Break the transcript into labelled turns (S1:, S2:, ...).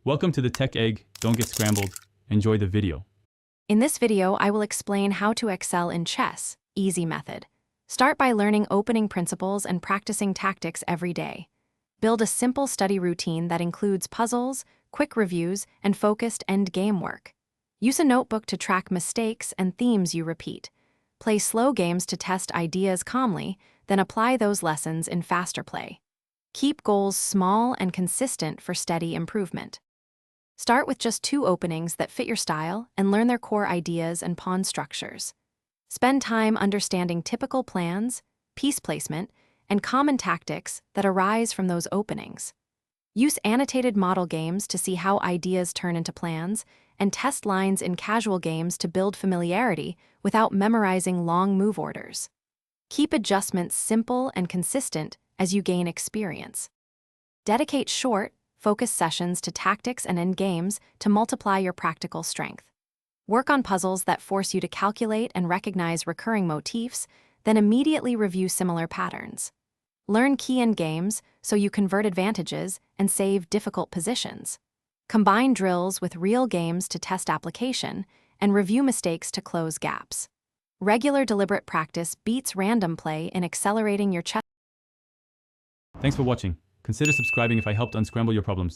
S1: Welcome to the Tech Egg. Don't get scrambled. Enjoy the video.
S2: In this video, I will explain how to excel in chess, easy method. Start by learning opening principles and practicing tactics every day. Build a simple study routine that includes puzzles, quick reviews, and focused endgame work. Use a notebook to track mistakes and themes you repeat. Play slow games to test ideas calmly, then apply those lessons in faster play. Keep goals small and consistent for steady improvement. Start with just 2 openings that fit your style and learn their core ideas and pawn structures. Spend time understanding typical plans, piece placement, and common tactics that arise from those openings. Use annotated model games to see how ideas turn into plans, and test lines in casual games to build familiarity without memorizing long move orders. Keep adjustments simple and consistent as you gain experience. Dedicate short, focused sessions to tactics and endgames to multiply your practical strength. Work on puzzles that force you to calculate and recognize recurring motifs, then immediately review similar patterns. Learn key endgames so you convert advantages and save difficult positions. Combine drills with real games to test application, and review mistakes to close gaps. Regular deliberate practice beats random play in accelerating your chess.
S1: Thanks for watching. Consider subscribing if I helped unscramble your problems.